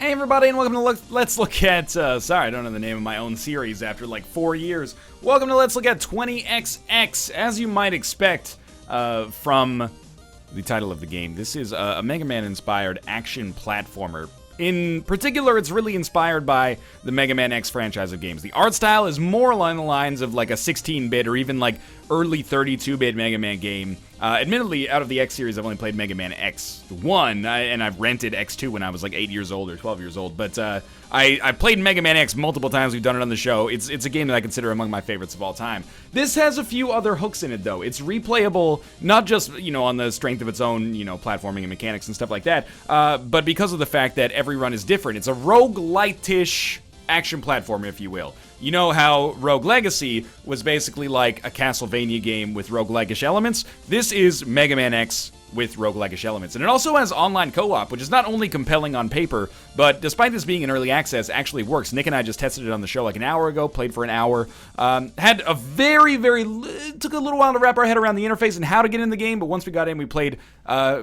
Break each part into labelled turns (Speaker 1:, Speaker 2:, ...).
Speaker 1: Hey everybody, and welcome to Let's Look at, sorry, I don't know the name of my own series after like 4 years. Welcome to Let's Look at 20XX. As you might expect from the title of the game, this is a Mega Man-inspired action platformer. In particular, it's really inspired by the Mega Man X franchise of games. The art style is more along the lines of like a 16-bit or even like early 32-bit Mega Man game. Admittedly, out of the X series, I've only played Mega Man X1, and I've rented X2 when I was like 8 years old or 12 years old. But I played Mega Man X multiple times. We've done it on the show. It's a game that I consider among my favorites of all time. This has a few other hooks in it, though. It's replayable, not just, on the strength of its own, platforming and mechanics and stuff like that, but because of the fact that every run is different. It's a roguelite-ish action platformer, if you will. You know how Rogue Legacy was basically like a Castlevania game with roguelike-ish elements? This is Mega Man X with roguelike-ish elements. And it also has online co-op, which is not only compelling on paper, but despite this being in early access, actually works. Nick and I just tested it on the show like an hour ago, played for an hour. Had a it took a little while to wrap our head around the interface and how to get in the game, but once we got in, we played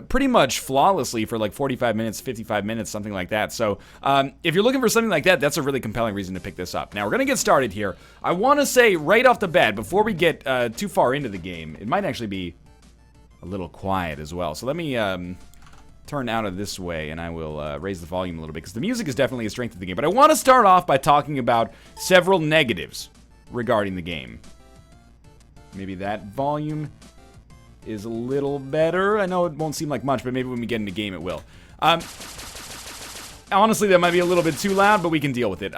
Speaker 1: pretty much flawlessly for like 45 minutes, 55 minutes, something like that. So if you're looking for something like that, that's a really compelling reason to pick this up. Now, we're going to get started here. I want to say right off the bat, before we get too far into the game, it might actually be a little quiet as well. So let me turn out of this way, and I will raise the volume a little bit, because the music is definitely a strength of the game. But I want to start off by talking about several negatives regarding the game. Maybe that volume is a little better. I know it won't seem like much, but maybe when we get into game it will. Honestly, that might be a little bit too loud, but we can deal with it.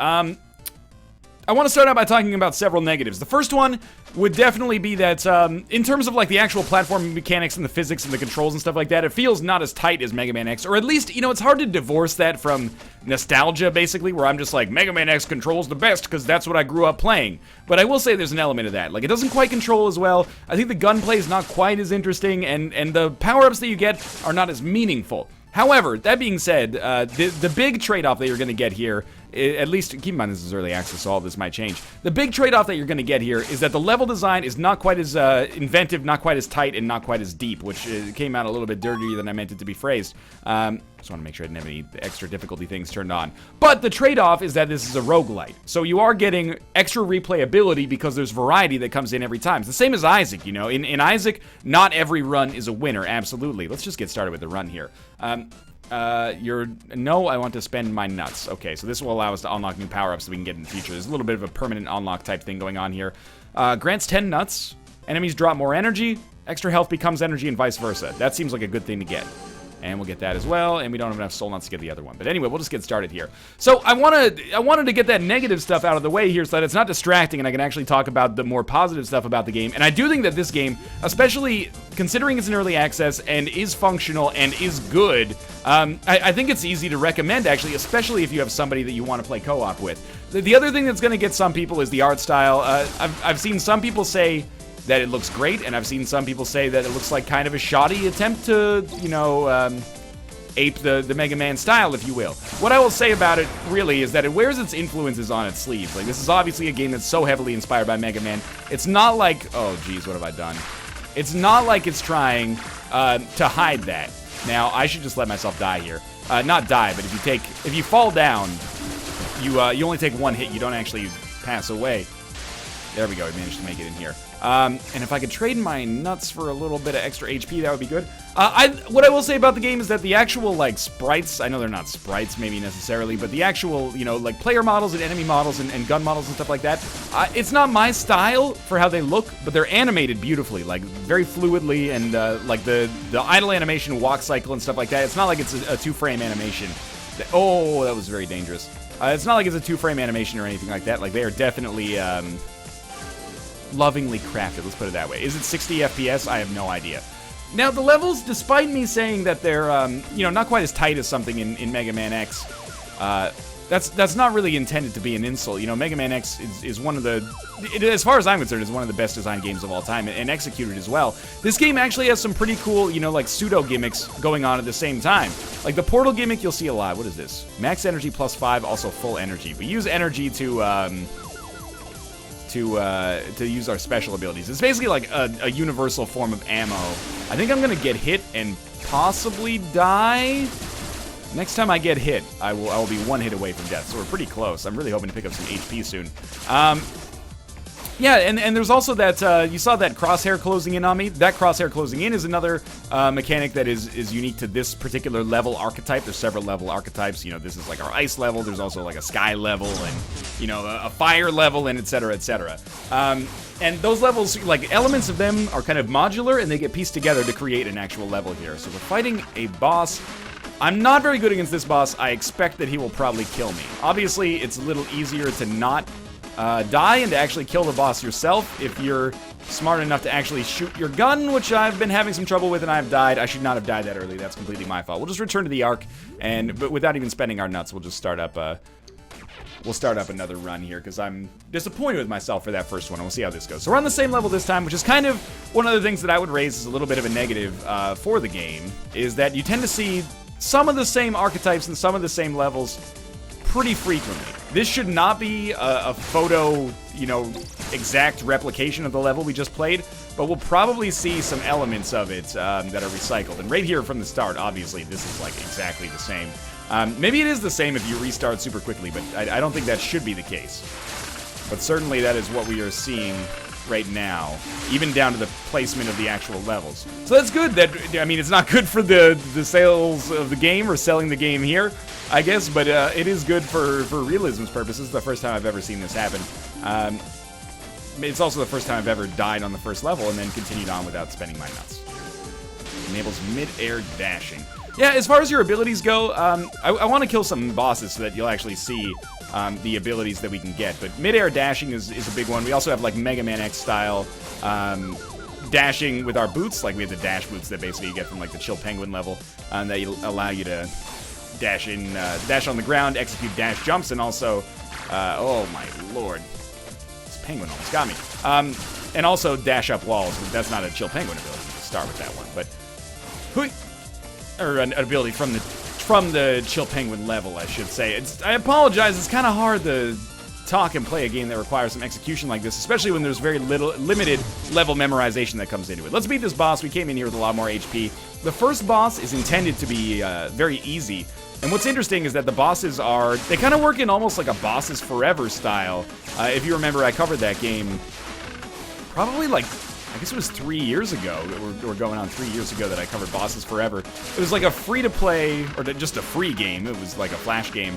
Speaker 1: I want to start out by talking about several negatives. The first one would definitely be that, in terms of like the actual platforming mechanics and the physics and the controls and stuff like that, it feels not as tight as Mega Man X, or at least, it's hard to divorce that from nostalgia, basically, where I'm just like, Mega Man X controls the best because that's what I grew up playing. But I will say there's an element of that. Like, it doesn't quite control as well. I think the gunplay is not quite as interesting, and the power-ups that you get are not as meaningful. However, that being said, the big trade-off that you're going to get here, at least, keep in mind this is early access, so all this might change. The big trade-off that you're going to get here is that the level design is not quite as inventive, not quite as tight, and not quite as deep, which came out a little bit dirtier than I meant it to be phrased. Just want to make sure I didn't have any extra difficulty things turned on. But the trade-off is that this is a roguelite. So you are getting extra replayability because there's variety that comes in every time. It's the same as Isaac, In Isaac, not every run is a winner, absolutely. Let's just get started with the run here. No, I want to spend my nuts. Okay, so this will allow us to unlock new power-ups that we can get in the future. There's a little bit of a permanent unlock type thing going on here. Grants 10 nuts. Enemies drop more energy. Extra health becomes energy and vice versa. That seems like a good thing to get. And we'll get that as well, and we don't have enough soul nuts to get the other one. But anyway, we'll just get started here. So I wanted to get that negative stuff out of the way here so that it's not distracting and I can actually talk about the more positive stuff about the game. And I do think that this game, especially considering it's in early access and is functional and is good, I think it's easy to recommend, actually, especially if you have somebody that you want to play co-op with. The other thing that's going to get some people is the art style. I've seen some people say that it looks great, and I've seen some people say that it looks like kind of a shoddy attempt to, ape the Mega Man style, if you will. What I will say about it, really, is that it wears its influences on its sleeve. Like, this is obviously a game that's so heavily inspired by Mega Man. It's not like, oh, geez, what have I done? It's not like it's trying to hide that. Now, I should just let myself die here. Not die, but if you fall down, you only take one hit. You don't actually pass away. There we go, we managed to make it in here. And if I could trade my nuts for a little bit of extra HP, that would be good. What I will say about the game is that the actual, sprites, I know they're not sprites, maybe necessarily, but the actual, player models and enemy models and gun models and stuff like that, it's not my style for how they look, but they're animated beautifully, very fluidly, and, the idle animation walk cycle and stuff like that. It's not like it's a two-frame animation. Oh, that was very dangerous. It's not like it's a two-frame animation or anything like that. They are definitely, lovingly crafted, let's put it that way. Is it 60 FPS? I have no idea. Now, the levels, despite me saying that they're, not quite as tight as something in Mega Man X, that's not really intended to be an insult. Mega Man X is one of the, as far as I'm concerned, is one of the best designed games of all time, and executed as well. This game actually has some pretty cool, pseudo gimmicks going on at the same time. Like the portal gimmick, you'll see a lot. What is this? Max energy plus 5, also full energy. We use energy to use our special abilities. It's basically like a universal form of ammo. I think I'm gonna get hit and possibly die. Next time I get hit, I will be one hit away from death, so we're pretty close. I'm really hoping to pick up some HP soon. Yeah, and there's also that, you saw that crosshair closing in on me. That crosshair closing in is another mechanic that is unique to this particular level archetype. There's several level archetypes. You know, this is like our ice level. There's also like a sky level and, you know, a fire level and et cetera, et cetera. And those levels, like, elements of them are kind of modular, and they get pieced together to create an actual level here. So we're fighting a boss. I'm not very good against this boss. I expect that he will probably kill me. Obviously, it's a little easier to not die and to actually kill the boss yourself if you're smart enough to actually shoot your gun, which I've been having some trouble with and I've died. I should not have died that early. That's completely my fault. We'll just return to the Ark, but without even spending our nuts, we'll just start up another run here because I'm disappointed with myself for that first one, and we'll see how this goes. So we're on the same level this time, which is kind of one of the things that I would raise as a little bit of a negative for the game, is that you tend to see some of the same archetypes and some of the same levels pretty frequently. This should not be a photo, you know, exact replication of the level we just played, but we'll probably see some elements of it that are recycled. And right here from the start, obviously, this is like exactly the same. Maybe it is the same if you restart super quickly, but I don't think that should be the case. But certainly that is what we are seeing right now, even down to the placement of the actual levels. So that's good. That, I mean, it's not good for the sales of the game or selling the game here, I guess, but it is good for realism's purposes. It's the first time I've ever seen this happen. It's also the first time I've ever died on the first level and then continued on without spending my nuts. Enables mid-air dashing. Yeah, as far as your abilities go, I want to kill some bosses so that you'll actually see the abilities that we can get. But mid-air dashing is a big one. We also have like Megaman X style dashing with our boots. Like we have the dash boots that basically you get from like the Chill Penguin level that allow you to dash in, dash on the ground, execute dash jumps, and also, oh my lord, this penguin almost got me. And also dash up walls. That's not a Chill Penguin ability. You start with that one, but or an ability from the Chill Penguin level, I should say. I apologize, it's kind of hard to talk and play a game that requires some execution like this, especially when there's very limited level memorization that comes into it. Let's beat this boss. We came in here with a lot more HP. The first boss is intended to be very easy, and what's interesting is that the bosses they kind of work in almost like a Bosses Forever style. If you remember, I covered that game probably like, I guess it was 3 years ago, we're going on 3 years ago that I covered Bosses Forever. It was like a free-to-play, or just a free game, it was like a flash game,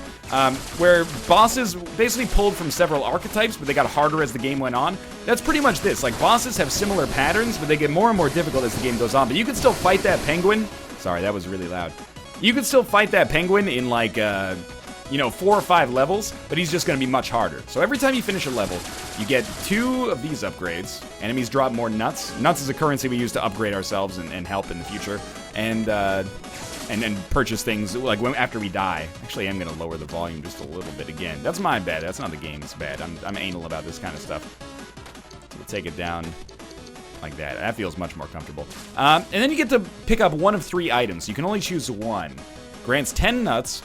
Speaker 1: where bosses basically pulled from several archetypes, but they got harder as the game went on. That's pretty much this. Like, bosses have similar patterns, but they get more and more difficult as the game goes on. But you can still fight that penguin. Sorry, that was really loud. You can still fight that penguin in like, you know, 4 or 5 levels, but he's just going to be much harder. So every time you finish a level, you get 2 of these upgrades. Enemies drop more nuts. Nuts is a currency we use to upgrade ourselves and help in the future. And then purchase things like after we die. Actually, I'm going to lower the volume just a little bit again. That's my bad. That's not the game's bad. I'm anal about this kind of stuff. So we'll take it down like that. That feels much more comfortable. And then you get to pick up 1 of 3 items. You can only choose 1. Grants 10 nuts,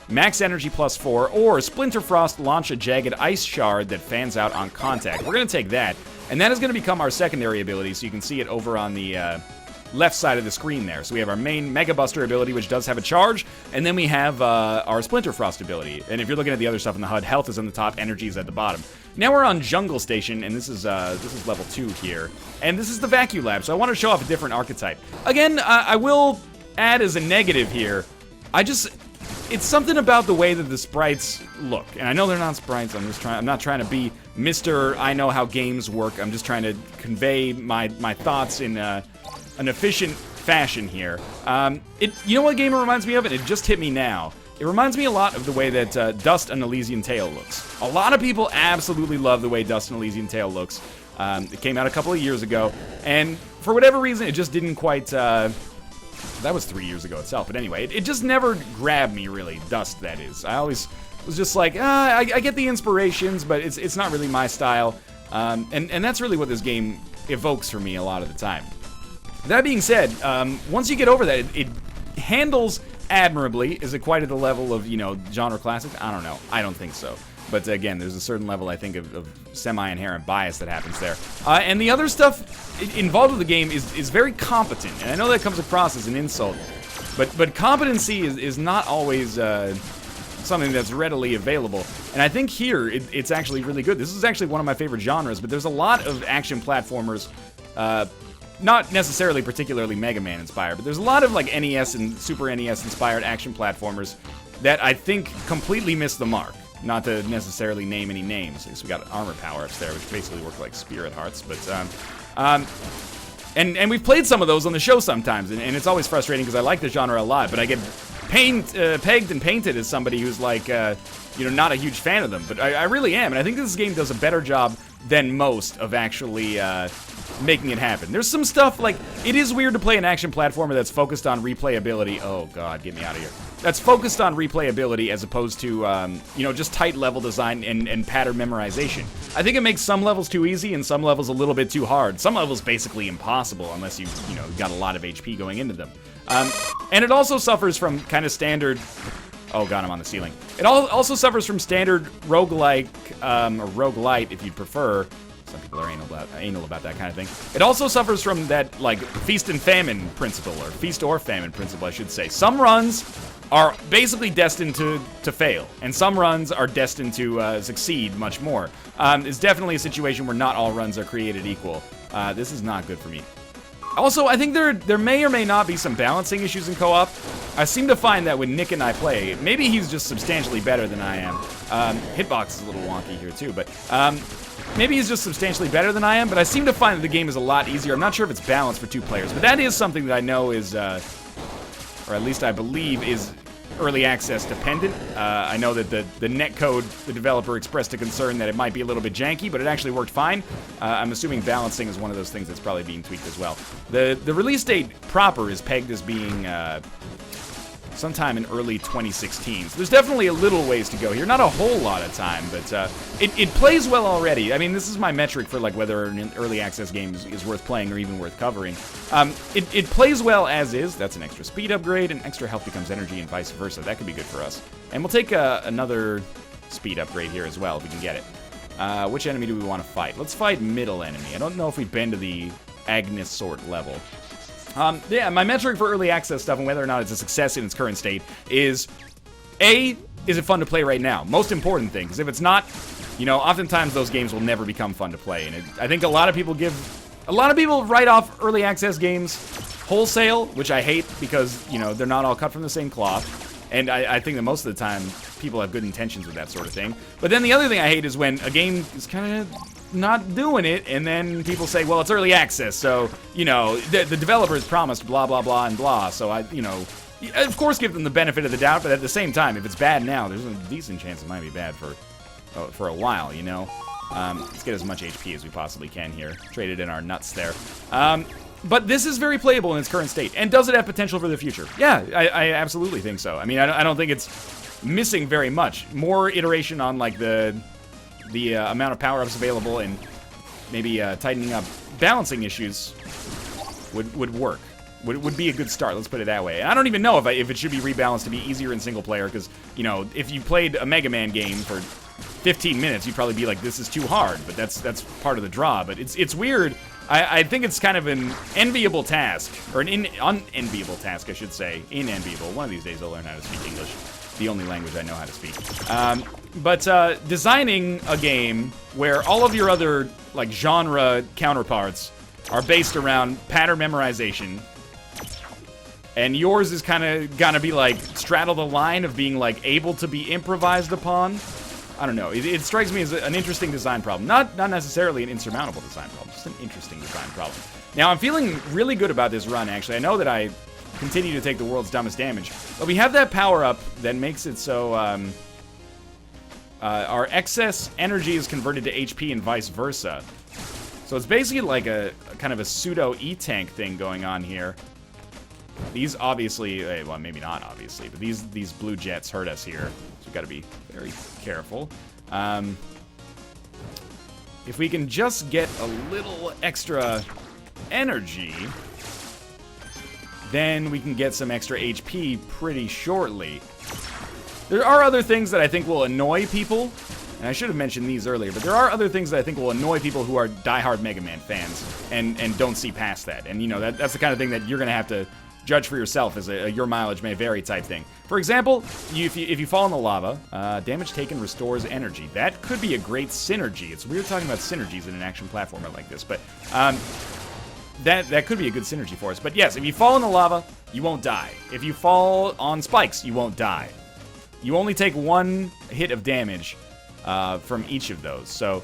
Speaker 1: max energy +4, or Splinter Frost, launch a jagged ice shard that fans out on contact. We're going to take that, and that is going to become our secondary ability, so you can see it over on the left side of the screen there. So we have our main Mega Buster ability, which does have a charge, and then we have our Splinter Frost ability. And if you're looking at the other stuff in the HUD, health is on the top, energy is at the bottom. Now we're on Jungle Station, and this is level 2 here, and this is the Vacuum Lab, so I want to show off a different archetype. Again, I will add as a negative here, it's something about the way that the sprites look. And I know they're not sprites, I'm not trying to be Mr. I know how games work. I'm just trying to convey my thoughts in an efficient fashion here. You know what game it reminds me of? And it just hit me now. It reminds me a lot of the way that Dust: An Elysian Tale looks. A lot of people absolutely love the way Dust: An Elysian Tale looks. It came out a couple of years ago, and for whatever reason, it just didn't quite... that was 3 years ago itself, but anyway, it just never grabbed me, really. Dust, that is. I always was just like, I get the inspirations, but it's not really my style. And that's really what this game evokes for me a lot of the time. That being said, once you get over that, it handles admirably. Is it quite at the level of, you know, genre classic? I don't know. I don't think so. But again, there's a certain level, I think, of semi-inherent bias that happens there. And the other stuff involved with the game is very competent. And I know that comes across as an insult. But competency is not always something that's readily available. And I think here, it's actually really good. This is actually one of my favorite genres, but there's a lot of action platformers, not necessarily particularly Mega Man inspired, but there's a lot of like NES and Super NES inspired action platformers that I think completely miss the mark. Not to necessarily name any names. So we got armor power-ups there, which basically work like spirit hearts, but and we've played some of those on the show sometimes, and it's always frustrating because I like the genre a lot, but I get pegged and painted as somebody who's like, not a huge fan of them. But I really am, and I think this game does a better job than most of actually making it happen. There's some stuff, like, it is weird to play an action platformer that's focused on replayability. Oh, God, get me out of here. That's focused on replayability as opposed to, just tight level design and pattern memorization. I think it makes some levels too easy and some levels a little bit too hard. Some levels basically impossible unless you've, got a lot of HP going into them. And it also suffers from kind of standard... Oh god, I'm on the ceiling. It also suffers from standard roguelike, or roguelite if you prefer. Some people are anal about that kind of thing. It also suffers from that, like, feast and famine principle, or feast or famine principle, I should say. Some runs are basically destined to fail, and some runs are destined to succeed much more. It's definitely a situation where not all runs are created equal. This is not good for me. Also, I think there may or may not be some balancing issues in co-op. I seem to find that when Nick and I play, maybe he's just substantially better than I am. Hitbox is a little wonky here too, but maybe he's just substantially better than I am, but I seem to find that the game is a lot easier. I'm not sure if it's balanced for 2 players, but that is something that I know is, or at least I believe is early access dependent. I know that the netcode, the developer expressed a concern that it might be a little bit janky, but it actually worked fine. I'm assuming balancing is one of those things that's probably being tweaked as well. The release date proper is pegged as being sometime in early 2016. So there's definitely a little ways to go here. Not a whole lot of time, but it plays well already. I mean, this is my metric for like whether an early access game is worth playing or even worth covering. It plays well as is. That's an extra speed upgrade, and extra health becomes energy, and vice versa. That could be good for us. And we'll take another speed upgrade here as well if we can get it. Which enemy do we want to fight? Let's fight middle enemy. I don't know if we've been to the Agnes sort level. Yeah, my metric for early access stuff and whether or not it's a success in its current state is, A, is it fun to play right now? Most important thing, because if it's not, oftentimes those games will never become fun to play. And I think a lot of people write off early access games wholesale, which I hate because, they're not all cut from the same cloth. And I think that most of the time, people have good intentions with that sort of thing. But then the other thing I hate is when a game is kind of not doing it, and then people say, well, it's early access, so, the developers promised blah, blah, blah, and blah. So of course give them the benefit of the doubt, but at the same time, if it's bad now, there's a decent chance it might be bad for a while, Let's get as much HP as we possibly can here. Traded in our nuts there. But this is very playable in its current state. And does it have potential for the future? Yeah, I absolutely think so. I mean, I don't think it's missing very much. More iteration on, like, the amount of power-ups available and maybe tightening up balancing issues would work. Would be a good start, let's put it that way. And I don't even know if it should be rebalanced to be easier in single player, because, if you played a Mega Man game for 15 minutes, you'd probably be like, this is too hard, but that's part of the draw. But it's weird. I think it's kind of an enviable task, or an unenviable task, I should say. Inenviable. One of these days I'll learn how to speak English. The only language I know how to speak. But designing a game where all of your other, like, genre counterparts are based around pattern memorization, and yours is kind of gonna be, like, straddle the line of being, like, able to be improvised upon. I don't know. It strikes me as an interesting design problem. Not necessarily an insurmountable design problem, just an interesting design problem. Now, I'm feeling really good about this run, actually. I know that I continue to take the world's dumbest damage, but we have that power-up that makes it so our excess energy is converted to HP and vice versa. So it's basically like a kind of a pseudo E-tank thing going on here. These obviously, well, maybe not obviously, but these blue jets hurt us here. So we've got to be very careful. If we can just get a little extra energy, then we can get some extra HP pretty shortly. There are other things that I think will annoy people, and I should have mentioned these earlier, but there are other things that I think will annoy people who are diehard Mega Man fans and don't see past that. And, that's the kind of thing that you're going to have to judge for yourself as a your mileage may vary type thing. For example, if you fall in the lava, damage taken restores energy. That could be a great synergy. It's weird talking about synergies in an action platformer like this, but that could be a good synergy for us. But yes, if you fall in the lava, you won't die. If you fall on spikes, you won't die. You only take 1 hit of damage from each of those. So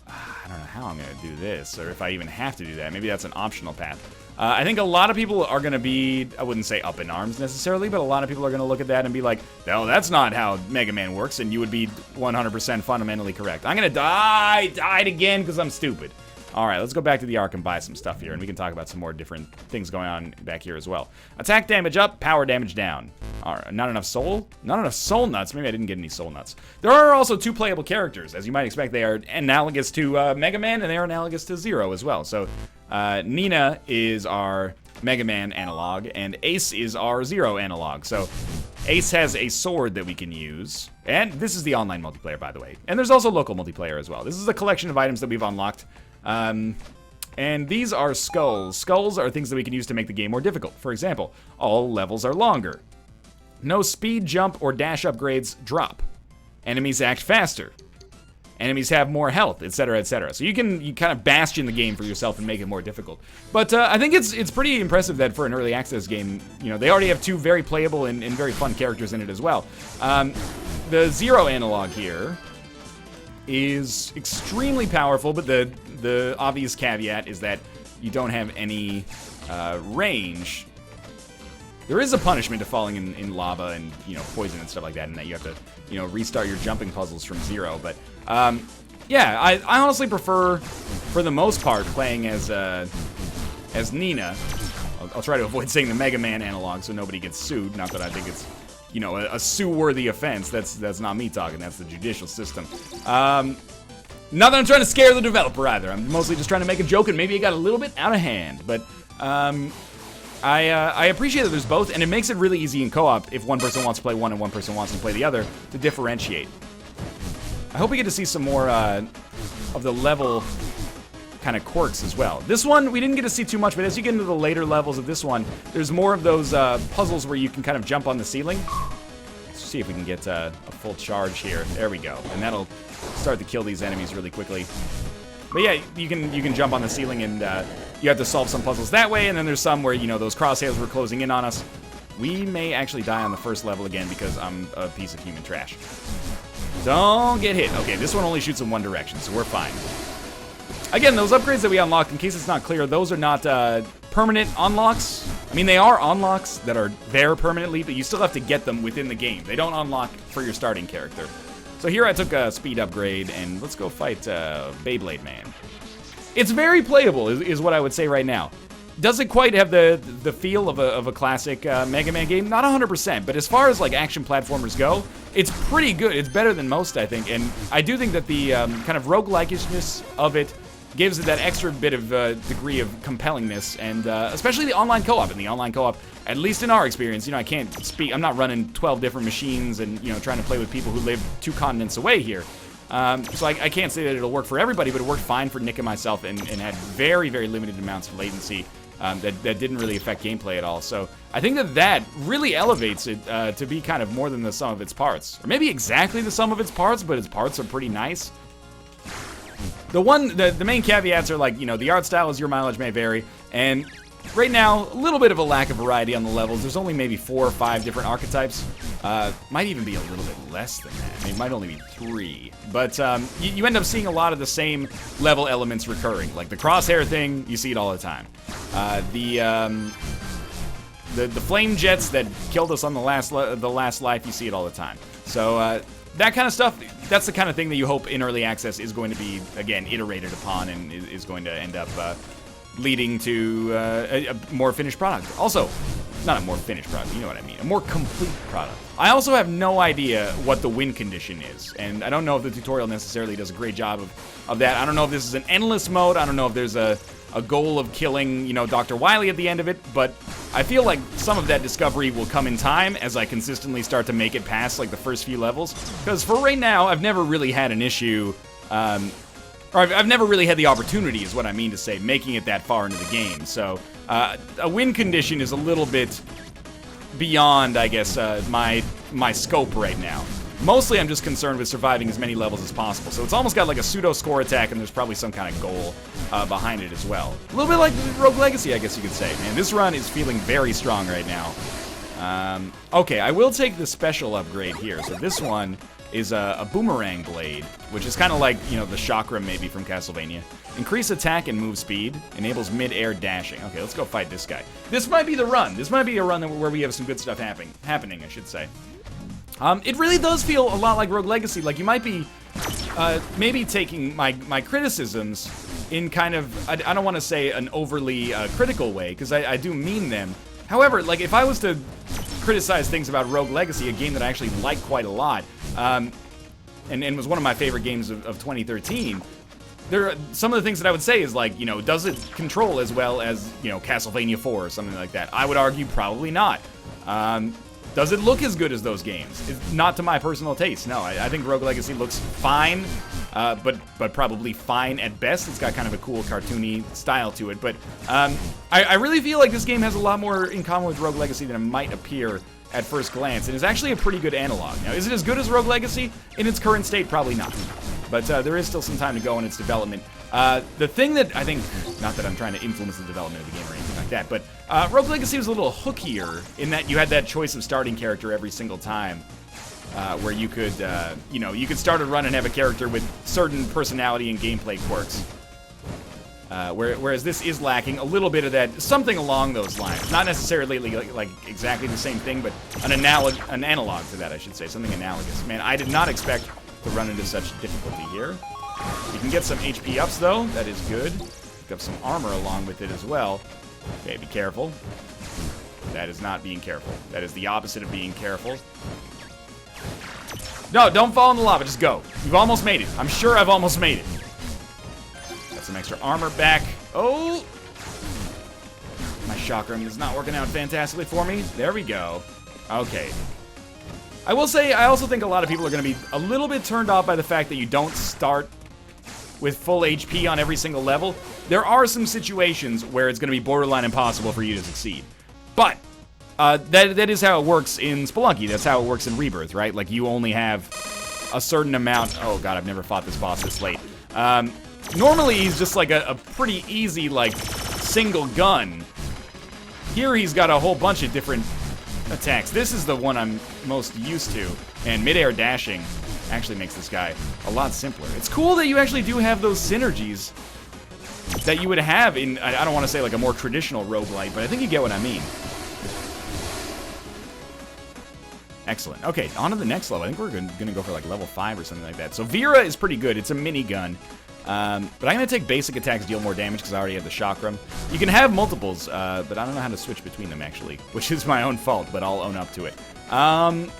Speaker 1: I don't know how I'm going to do this, or if I even have to do that. Maybe that's an optional path. I think a lot of people are going to be, I wouldn't say up in arms necessarily, but a lot of people are going to look at that and be like, no, that's not how Mega Man works, and you would be 100% fundamentally correct. I'm going to died again because I'm stupid. All right, let's go back to the Ark and buy some stuff here, and we can talk about some more different things going on back here as well. Attack damage up, power damage down. All right, not enough soul? Not enough soul nuts. Maybe I didn't get any soul nuts. There are also 2 playable characters. As you might expect, they are analogous to Mega Man, and they are analogous to Zero as well. So Nina is our Mega Man analog, and Ace is our Zero analog. So Ace has a sword that we can use, and this is the online multiplayer, by the way. And there's also local multiplayer as well. This is a collection of items that we've unlocked. And these are skulls. Skulls are things that we can use to make the game more difficult. For example, all levels are longer. No speed, jump, or dash upgrades drop. Enemies act faster. Enemies have more health, etc., etc. So you kind of bastion the game for yourself and make it more difficult. But I think it's pretty impressive that for an early access game, you know, they already have 2 very playable and very fun characters in it as well. The Zero analog here is extremely powerful, but the obvious caveat is that you don't have any range. There is a punishment to falling in lava and, you know, poison and stuff like that, and that you have to, you know, restart your jumping puzzles from 0. But yeah, I honestly prefer, for the most part, playing as Nina. I'll try to avoid saying the Mega Man analog so nobody gets sued. Not that I think it's, you know, a sue-worthy offense. That's not me talking. That's the judicial system. Not that I'm trying to scare the developer either. I'm mostly just trying to make a joke, and maybe it got a little bit out of hand. But I appreciate that there's both, and it makes it really easy in co-op if one person wants to play one and one person wants to play the other to differentiate. I hope we get to see some more of the level kind of quirks as well. This one, we didn't get to see too much, but as you get into the later levels of this one, there's more of those puzzles where you can kind of jump on the ceiling. Let's see if we can get a full charge here. There we go. And that'll start to kill these enemies really quickly. But yeah, you can jump on the ceiling and you have to solve some puzzles that way, and then there's some where, you know, those crosshairs were closing in on us. We may actually die on the first level again because I'm a piece of human trash. Don't get hit. Okay, this one only shoots in one direction, so we're fine. Again, those upgrades that we unlocked, in case it's not clear, those are not permanent unlocks. I mean, they are unlocks that are there permanently, but you still have to get them within the game. They don't unlock for your starting character. So here I took a speed upgrade, and let's go fight Beyblade Man. It's very playable, is what I would say right now. Doesn't quite have the feel of a classic Mega Man game, not 100%, but as far as like action platformers go, it's pretty good. It's better than most, I think, and I do think that the kind of roguelike-ishness of it gives it that extra bit of degree of compellingness, and especially the online co-op. In the online co-op, at least in our experience, you know, I can't speak. I'm not running 12 different machines and, you know, trying to play with people who live 2 continents away here. So I can't say that it'll work for everybody, but it worked fine for Nick and myself, and had very, very limited amounts of latency that didn't really affect gameplay at all. So I think that really elevates it to be kind of more than the sum of its parts, or maybe exactly the sum of its parts, but its parts are pretty nice. The main caveats are, like, you know, the art style is your mileage may vary, and right now, a little bit of a lack of variety on the levels. There's only maybe 4 or 5 different archetypes. Might even be a little bit less than that. I mean, it might only be 3. But you end up seeing a lot of the same level elements recurring. Like the crosshair thing, you see it all the time. The flame jets that killed us on the last life, you see it all the time. So that kind of stuff, that's the kind of thing that you hope in early access is going to be, again, iterated upon and is going to end up leading to a more finished product. Also, not a more finished product, you know what I mean, a more complete product. I also have no idea what the win condition is, and I don't know if the tutorial necessarily does a great job of that. I don't know if this is an endless mode. I don't know if there's a goal of killing, you know, Dr. Wily at the end of it, but I feel like some of that discovery will come in time as I consistently start to make it past, like, the first few levels. Because for right now, I've never really had an issue, or or I've never really had the opportunity, is what I mean to say, making it that far into the game. So a win condition is a little bit beyond, I guess, my scope right now. Mostly I'm just concerned with surviving as many levels as possible. So it's almost got like a pseudo score attack, and there's probably some kind of goal behind it as well. A little bit like Rogue Legacy, I guess you could say. Man, this run is feeling very strong right now. Okay, I will take the special upgrade here. So this one is a Boomerang Blade, which is kind of like, you know, the chakra maybe from Castlevania. Increase attack and move speed. Enables mid-air dashing. Okay, let's go fight this guy. This might be the run. This might be a run where we have some good stuff happening, I should say. It really does feel a lot like Rogue Legacy. Like, you might be maybe taking my criticisms in kind of, I don't want to say an overly critical way, because I do mean them. However, like, if I was to criticize things about Rogue Legacy, a game that I actually like quite a lot, and was one of my favorite games of 2013, there are some of the things that I would say is like, you know, does it control as well as, you know, Castlevania 4 or something like that? I would argue probably not. Does it look as good as those games? It's not to my personal taste. No, I think Rogue Legacy looks fine, but probably fine at best. It's got kind of a cool cartoony style to it. But I really feel like this game has a lot more in common with Rogue Legacy than it might appear at first glance. And it's actually a pretty good analog. Now, is it as good as Rogue Legacy? In its current state, probably not. But there is still some time to go in its development. The thing that I think, not that I'm trying to influence the development of the game or anything like that, but Rogue Legacy was a little hookier in that you had that choice of starting character every single time, where you could, you know, you could start a run and have a character with certain personality and gameplay quirks. Whereas this is lacking a little bit of that, something along those lines. Not necessarily like exactly the same thing, but an analog to that, I should say, something analogous. Man, I did not expect to run into such difficulty here. You can get some HP ups, though. That is good. Pick up some armor along with it as well. Okay, be careful. That is not being careful. That is the opposite of being careful. No, don't fall in the lava. Just go. You've almost made it. I'm sure I've almost made it. Got some extra armor back. Oh! My chakram is not working out fantastically for me. There we go. Okay. I will say, I also think a lot of people are going to be a little bit turned off by the fact that you don't start with full HP on every single level. There are some situations where it's going to be borderline impossible for you to succeed. But that is how it works in Spelunky. That's how it works in Rebirth, right? Like, you only have a certain amount. Oh god, I've never fought this boss this late. Normally he's just like a pretty easy, like, single gun. Here he's got a whole bunch of different attacks. This is the one I'm most used to, and mid-air dashing actually makes this guy a lot simpler. It's cool that you actually do have those synergies that you would have in, I don't want to say like a more traditional roguelite, but I think you get what I mean. Excellent. Okay, on to the next level. I think we're going to go for like level 5 or something like that. So Vera is pretty good. It's a minigun. But I'm going to take basic attacks, deal more damage, because I already have the chakram. You can have multiples, but I don't know how to switch between them, actually, which is my own fault, but I'll own up to it.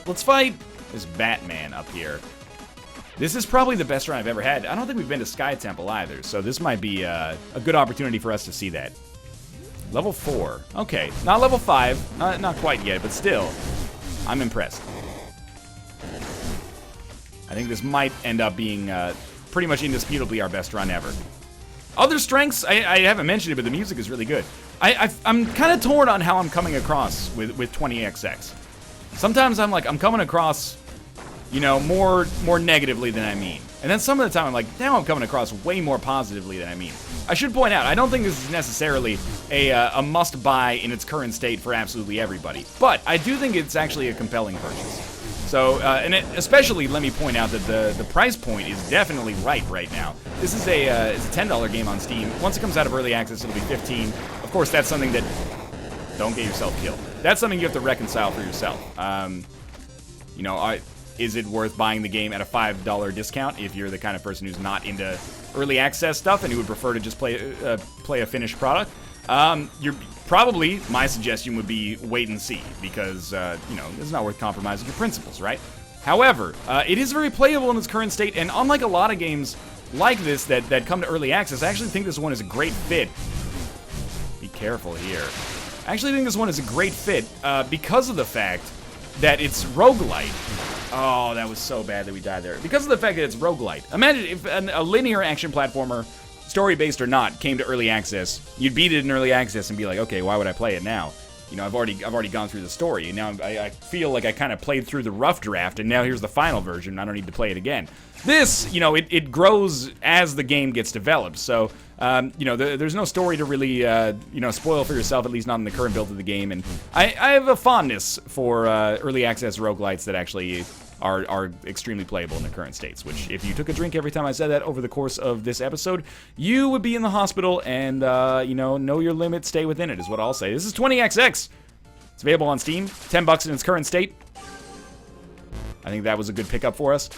Speaker 1: Let's fight this Batman up here. This is probably the best run I've ever had. I don't think we've been to Sky Temple either, so this might be a good opportunity for us to see that. Level 4. Okay, not level 5. Not quite yet, but still, I'm impressed. I think this might end up being pretty much indisputably our best run ever. Other strengths, I haven't mentioned it, but the music is really good. I'm kind of torn on how I'm coming across with 20XX. Sometimes I'm coming across, you know, more negatively than I mean. And then some of the time I'm like, now I'm coming across way more positively than I mean. I should point out, I don't think this is necessarily a must-buy in its current state for absolutely everybody. But I do think it's actually a compelling purchase. So, and especially let me point out that the price point is definitely right now. This is it's a $10 game on Steam. Once it comes out of early access, it'll be $15. Of course, that's something that, don't get yourself killed. That's something you have to reconcile for yourself. You know, is it worth buying the game at a $5 discount if you're the kind of person who's not into early access stuff and who would prefer to just play a finished product? You're probably, my suggestion would be wait and see, because, you know, it's not worth compromising your principles, right? However, it is very playable in its current state, and unlike a lot of games like this that come to early access, I actually think this one is a great fit. Be careful here. I actually think this one is a great fit because of the fact that it's roguelite. Oh, that was so bad that we died there. Because of the fact that it's roguelite. Imagine if a linear action platformer, story-based or not, came to early access. You'd beat it in early access and be like, okay, why would I play it now? You know, I've already gone through the story, and now I feel like I kind of played through the rough draft, and now here's the final version. I don't need to play it again. This, you know, it grows as the game gets developed. So, you know, there's no story to really, you know, spoil for yourself, at least not in the current build of the game. And I have a fondness for early access roguelites that actually are extremely playable in the current states, which, if you took a drink every time I said that over the course of this episode, you would be in the hospital, and, you know your limit, stay within it, is what I'll say. This is 20XX. It's available on Steam, $10 in its current state. I think that was a good pickup for us.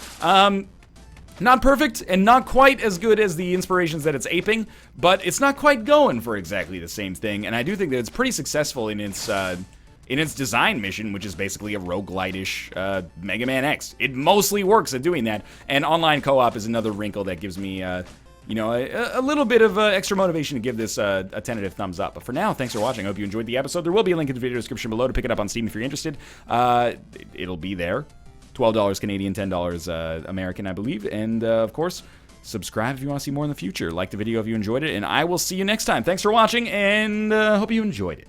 Speaker 1: Not perfect, and not quite as good as the inspirations that it's aping, but it's not quite going for exactly the same thing, and I do think that it's pretty successful in its design mission, which is basically a roguelite-ish Mega Man X. It mostly works at doing that, and online co-op is another wrinkle that gives me, you know, a little bit of extra motivation to give this a tentative thumbs up. But for now, thanks for watching. I hope you enjoyed the episode. There will be a link in the video description below to pick it up on Steam if you're interested. It'll be there. $12 Canadian, $10 American, I believe. And, of course, subscribe if you want to see more in the future. Like the video if you enjoyed it, and I will see you next time. Thanks for watching, and hope you enjoyed it.